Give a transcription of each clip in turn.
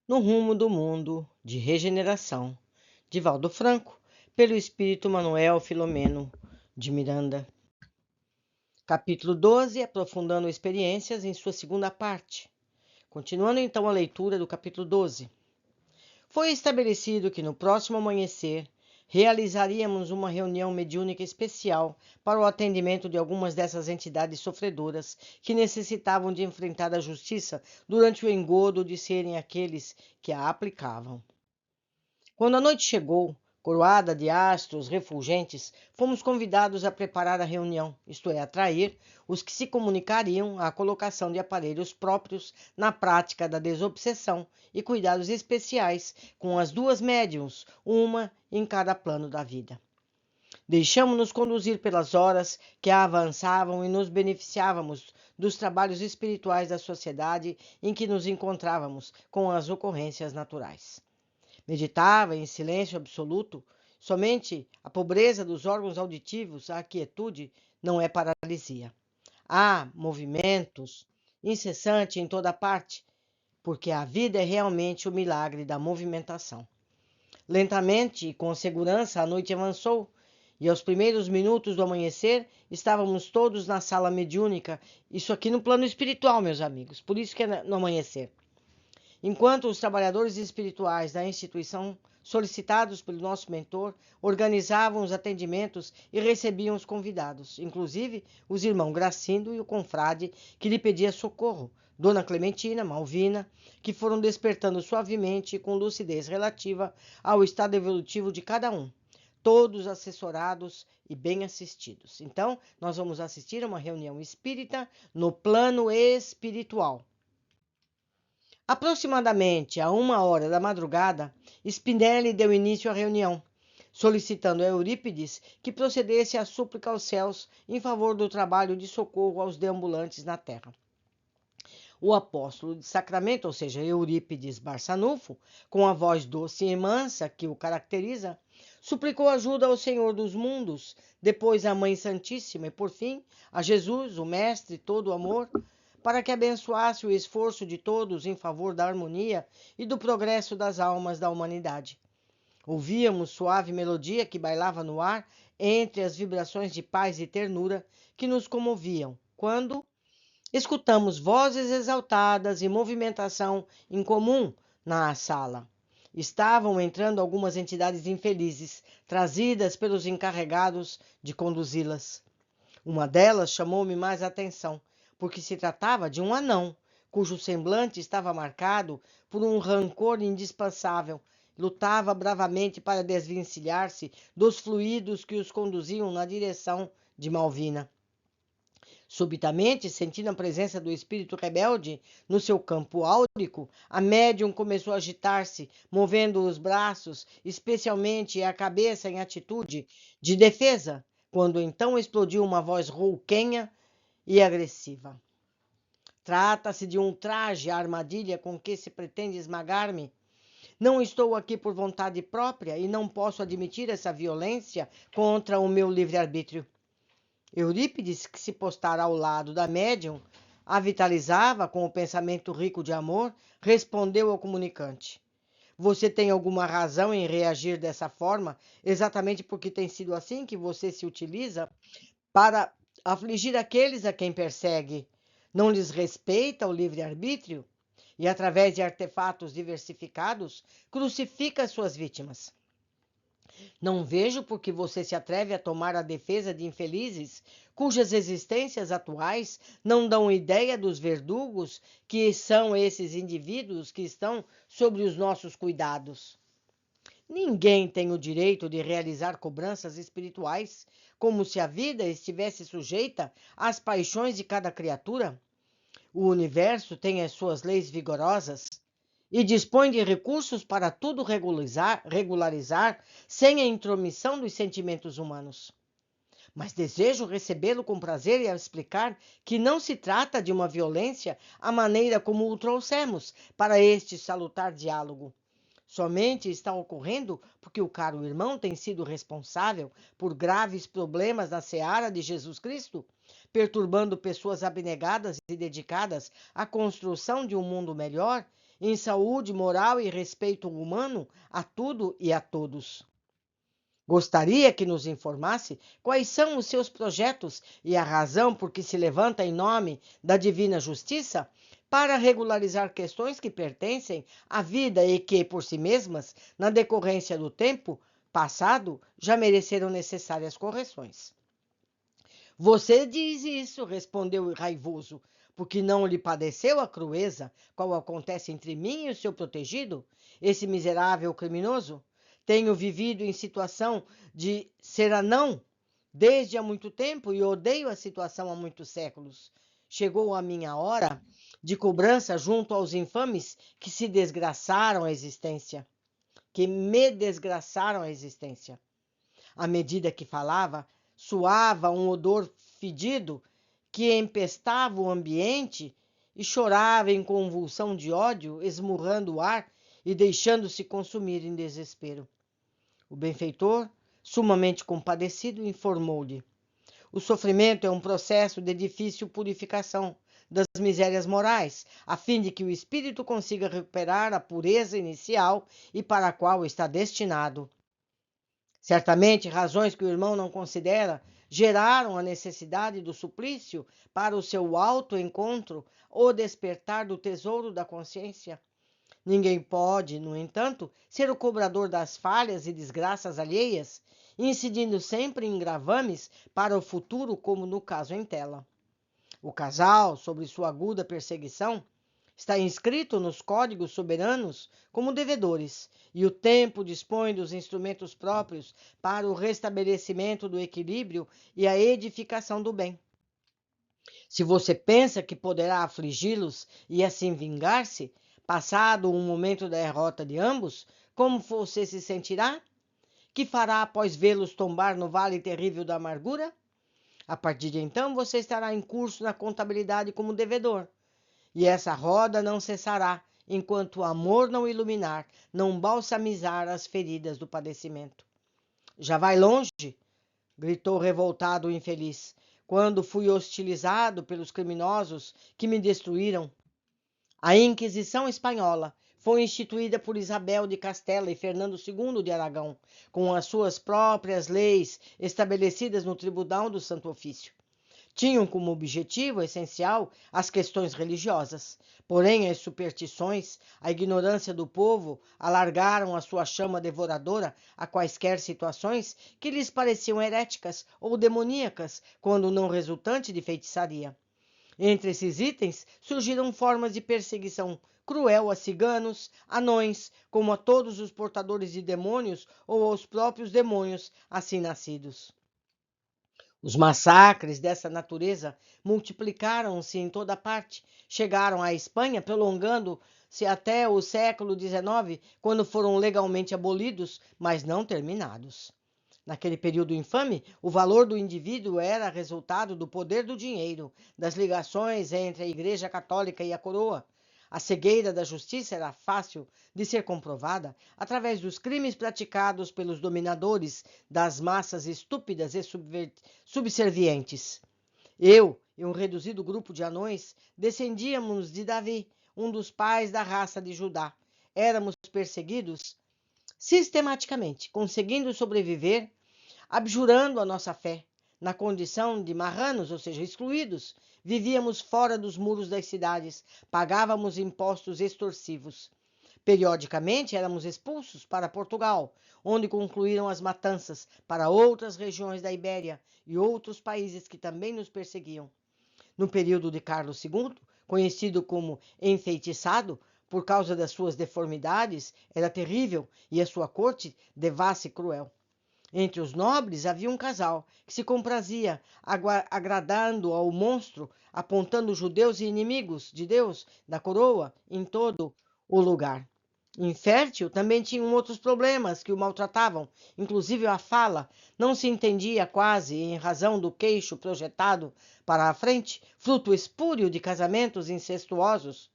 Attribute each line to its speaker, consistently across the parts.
Speaker 1: no rumo do mundo de regeneração, de Valdo Franco, pelo espírito Manuel Filomeno de Miranda. Capítulo 12, aprofundando experiências em sua segunda parte. Continuando então a leitura do capítulo 12. Foi estabelecido que no próximo amanhecer realizaríamos uma reunião mediúnica especial para o atendimento de algumas dessas entidades sofredoras que necessitavam de enfrentar a justiça durante o engodo de serem aqueles que a aplicavam. Quando a noite chegou, coroada de astros refulgentes, fomos convidados a preparar a reunião, isto é, atrair os que se comunicariam à colocação de aparelhos próprios na prática da desobsessão e cuidados especiais com as duas médiuns, uma em cada plano da vida. Deixamo-nos conduzir pelas horas que avançavam e nos beneficiávamos dos trabalhos espirituais da sociedade em que nos encontrávamos com as ocorrências naturais. Meditava em silêncio absoluto. Somente a pobreza dos órgãos auditivos, a quietude, não é paralisia. Há movimentos incessantes em toda parte, porque a vida é realmente o milagre da movimentação. Lentamente e com segurança a noite avançou, e aos primeiros minutos do amanhecer estávamos todos na sala mediúnica, isso aqui no plano espiritual, meus amigos, por isso que é no amanhecer. Enquanto os trabalhadores espirituais da instituição, solicitados pelo nosso mentor, organizavam os atendimentos e recebiam os convidados, inclusive os irmãos Gracindo e o confrade que lhe pedia socorro, Dona Clementina, Malvina, que foram despertando suavemente e com lucidez relativa ao estado evolutivo de cada um, todos assessorados e bem assistidos. Então, nós vamos assistir a uma reunião espírita no plano espiritual. Aproximadamente a 1h da madrugada, Spinelli deu início à reunião, solicitando a Eurípides que procedesse à súplica aos céus em favor do trabalho de socorro aos deambulantes na terra. O apóstolo de Sacramento, ou seja, Eurípides Barçanufo, com a voz doce e mansa que o caracteriza, suplicou ajuda ao Senhor dos mundos, depois à Mãe Santíssima e, por fim, a Jesus, o Mestre todo amor, para que abençoasse o esforço de todos em favor da harmonia e do progresso das almas da humanidade. Ouvíamos suave melodia que bailava no ar entre as vibrações de paz e ternura que nos comoviam, quando escutamos vozes exaltadas e movimentação incomum na sala. Estavam entrando algumas entidades infelizes, trazidas pelos encarregados de conduzi-las. Uma delas chamou-me mais a atenção, porque se tratava de um anão, cujo semblante estava marcado por um rancor indispensável. Lutava bravamente para desvencilhar-se dos fluidos que os conduziam na direção de Malvina. Subitamente, sentindo a presença do espírito rebelde no seu campo áurico, a médium começou a agitar-se, movendo os braços, especialmente a cabeça em atitude de defesa, quando então explodiu uma voz rouquenha e agressiva. Trata-se de um traje, a armadilha com que se pretende esmagar-me. Não estou aqui por vontade própria e não posso admitir essa violência contra o meu livre-arbítrio. Eurípides, que se postara ao lado da médium, a vitalizava com o pensamento rico de amor, respondeu ao comunicante: Você tem alguma razão em reagir dessa forma, exatamente porque tem sido assim que você se utiliza para afligir aqueles a quem persegue. Não lhes respeita o livre-arbítrio e, através de artefatos diversificados, crucifica suas vítimas. Não vejo por que você se atreve a tomar a defesa de infelizes cujas existências atuais não dão ideia dos verdugos que são esses indivíduos que estão sobre os nossos cuidados. Ninguém tem o direito de realizar cobranças espirituais, como se a vida estivesse sujeita às paixões de cada criatura. O universo tem as suas leis vigorosas e dispõe de recursos para tudo regularizar sem a intromissão dos sentimentos humanos. Mas desejo recebê-lo com prazer e explicar que não se trata de uma violência à maneira como o trouxemos para este salutar diálogo. Somente está ocorrendo porque o caro irmão tem sido responsável por graves problemas na seara de Jesus Cristo, perturbando pessoas abnegadas e dedicadas à construção de um mundo melhor em saúde moral e respeito humano a tudo e a todos. Gostaria que nos informasse quais são os seus projetos e a razão por que se levanta em nome da divina justiça para regularizar questões que pertencem à vida e que, por si mesmas, na decorrência do tempo passado, já mereceram necessárias correções. Você diz isso, respondeu raivoso, porque não lhe padeceu a crueza, qual acontece entre mim e o seu protegido, esse miserável criminoso? Tenho vivido em situação de seranão desde há muito tempo e odeio a situação há muitos séculos. Chegou a minha hora de cobrança junto aos infames que se desgraçaram a existência, que me desgraçaram a existência. À medida que falava, suava um odor fedido que empestava o ambiente e chorava em convulsão de ódio, esmurrando o ar e deixando-se consumir em desespero. O benfeitor, sumamente compadecido, informou-lhe: o sofrimento é um processo de difícil purificação das misérias morais, a fim de que o espírito consiga recuperar a pureza inicial e para a qual está destinado. Certamente, razões que o irmão não considera geraram a necessidade do suplício para o seu autoencontro ou despertar do tesouro da consciência. Ninguém pode, no entanto, ser o cobrador das falhas e desgraças alheias, incidindo sempre em gravames para o futuro, como no caso em tela. O casal, sobre sua aguda perseguição, está inscrito nos códigos soberanos como devedores, e o tempo dispõe dos instrumentos próprios para o restabelecimento do equilíbrio e a edificação do bem. Se você pensa que poderá afligi-los e assim vingar-se, passado um momento da derrota de ambos, como você se sentirá? Que fará após vê-los tombar no vale terrível da amargura? A partir de então, você estará em curso na contabilidade como devedor. E essa roda não cessará enquanto o amor não iluminar, não balsamizar as feridas do padecimento. Já vai longe? Gritou revoltado o infeliz, quando fui hostilizado pelos criminosos que me destruíram. A Inquisição Espanhola foi instituída por Isabel de Castela e Fernando II de Aragão, com as suas próprias leis estabelecidas no Tribunal do Santo Ofício. Tinham como objetivo essencial as questões religiosas, porém as superstições, a ignorância do povo alargaram a sua chama devoradora a quaisquer situações que lhes pareciam heréticas ou demoníacas, quando não resultante de feitiçaria. Entre esses itens surgiram formas de perseguição cruel a ciganos, anões, como a todos os portadores de demônios ou aos próprios demônios assim nascidos. Os massacres dessa natureza multiplicaram-se em toda parte, chegaram à Espanha, prolongando-se até o século XIX, quando foram legalmente abolidos, mas não terminados. Naquele período infame, o valor do indivíduo era resultado do poder do dinheiro, das ligações entre a Igreja Católica e a coroa. A cegueira da justiça era fácil de ser comprovada através dos crimes praticados pelos dominadores das massas estúpidas e subservientes. Eu e um reduzido grupo de anões descendíamos de Davi, um dos pais da raça de Judá. Éramos perseguidos sistematicamente, conseguindo sobreviver, abjurando a nossa fé. Na condição de marranos, ou seja, excluídos, vivíamos fora dos muros das cidades, pagávamos impostos extorsivos. Periodicamente éramos expulsos para Portugal, onde concluíram as matanças para outras regiões da Ibéria e outros países que também nos perseguiam. No período de Carlos II, conhecido como enfeitiçado, por causa das suas deformidades, era terrível e a sua corte devassa e cruel. Entre os nobres havia um casal que se comprazia, agradando ao monstro, apontando judeus e inimigos de Deus, da coroa, em todo o lugar. Infértil, também tinham outros problemas que o maltratavam, inclusive a fala. Não se entendia quase, em razão do queixo projetado para a frente, fruto espúrio de casamentos incestuosos.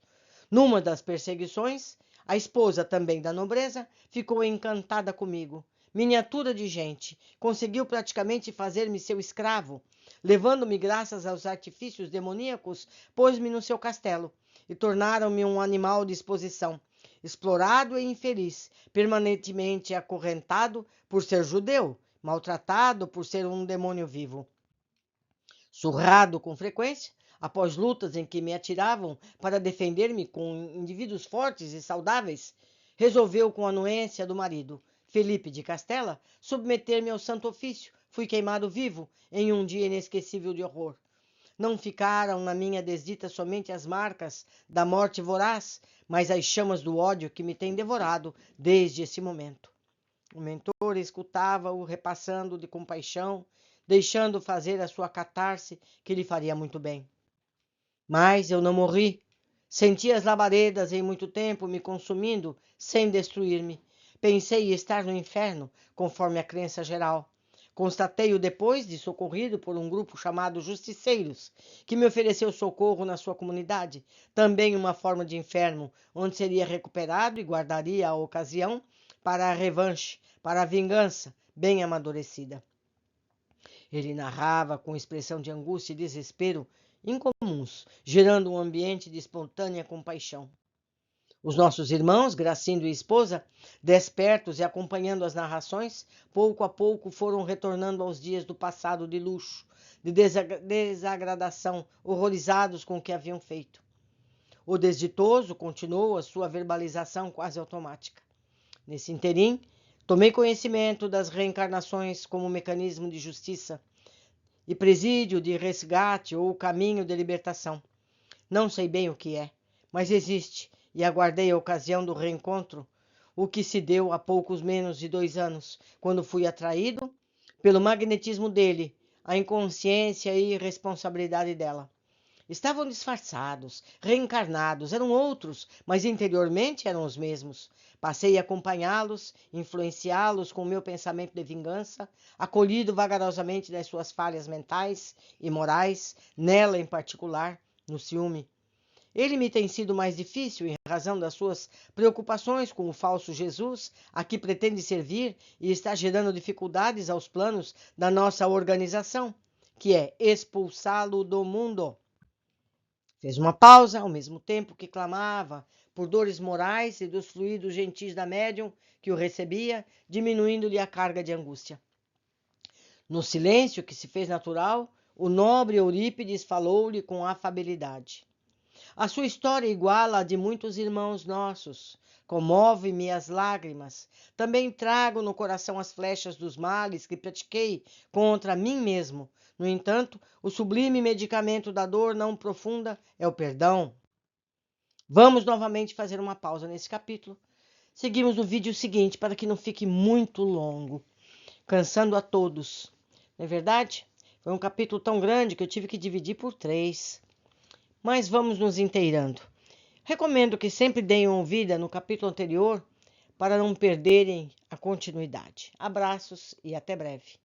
Speaker 1: Numa das perseguições, a esposa também da nobreza ficou encantada comigo. Miniatura de gente, conseguiu praticamente fazer-me seu escravo. Levando-me graças aos artifícios demoníacos, pôs-me no seu castelo. e tornaram-me um animal de exposição, explorado e infeliz, permanentemente acorrentado por ser judeu, maltratado por ser um demônio vivo. Surrado com frequência, após lutas em que me atiravam para defender-me com indivíduos fortes e saudáveis, resolveu, com a anuência do marido, Felipe de Castela, submeter-me ao santo ofício. Fui queimado vivo em um dia inesquecível de horror. Não ficaram na minha desdita somente as marcas da morte voraz, mas as chamas do ódio que me têm devorado desde esse momento. O mentor escutava-o repassando de compaixão, deixando fazer a sua catarse, que lhe faria muito bem. Mas eu não morri. Senti as labaredas em muito tempo me consumindo, sem destruir-me. Pensei estar no inferno, conforme a crença geral. Constatei-o depois de socorrido por um grupo chamado Justiceiros, que me ofereceu socorro na sua comunidade, também uma forma de inferno, onde seria recuperado e guardaria a ocasião para a revanche, para a vingança, bem amadurecida. Ele narrava com expressão de angústia e desespero incomuns, gerando um ambiente de espontânea compaixão. Os nossos irmãos, Gracindo e esposa, despertos e acompanhando as narrações, pouco a pouco foram retornando aos dias do passado de luxo, de desagradação, horrorizados com o que haviam feito. O desditoso continuou a sua verbalização quase automática. Nesse interim, tomei conhecimento das reencarnações como mecanismo de justiça e presídio de resgate ou caminho de libertação. Não sei bem o que é, mas existe, e aguardei a ocasião do reencontro, o que se deu há poucos menos de 2 anos, quando fui atraído pelo magnetismo dele, a inconsciência e irresponsabilidade dela. Estavam disfarçados, reencarnados, eram outros, mas interiormente eram os mesmos. Passei a acompanhá-los, influenciá-los com o meu pensamento de vingança, acolhido vagarosamente das suas falhas mentais e morais, nela em particular, no ciúme. Ele me tem sido mais difícil em razão das suas preocupações com o falso Jesus, a que pretende servir e está gerando dificuldades aos planos da nossa organização, que é expulsá-lo do mundo. Fez uma pausa, ao mesmo tempo que clamava por dores morais e dos fluidos gentis da médium que o recebia, diminuindo-lhe a carga de angústia. No silêncio que se fez natural, o nobre Eurípides falou-lhe com afabilidade. A sua história iguala a de muitos irmãos nossos. Comove-me as lágrimas. Também trago no coração as flechas dos males que pratiquei contra mim mesmo. No entanto, o sublime medicamento da dor não profunda é o perdão. Vamos novamente fazer uma pausa nesse capítulo. Seguimos no vídeo seguinte para que não fique muito longo, cansando a todos. Não é verdade? Foi um capítulo tão grande que eu tive que dividir por 3. Mas vamos nos inteirando. Recomendo que sempre deem ouvida no capítulo anterior para não perderem a continuidade. Abraços e até breve.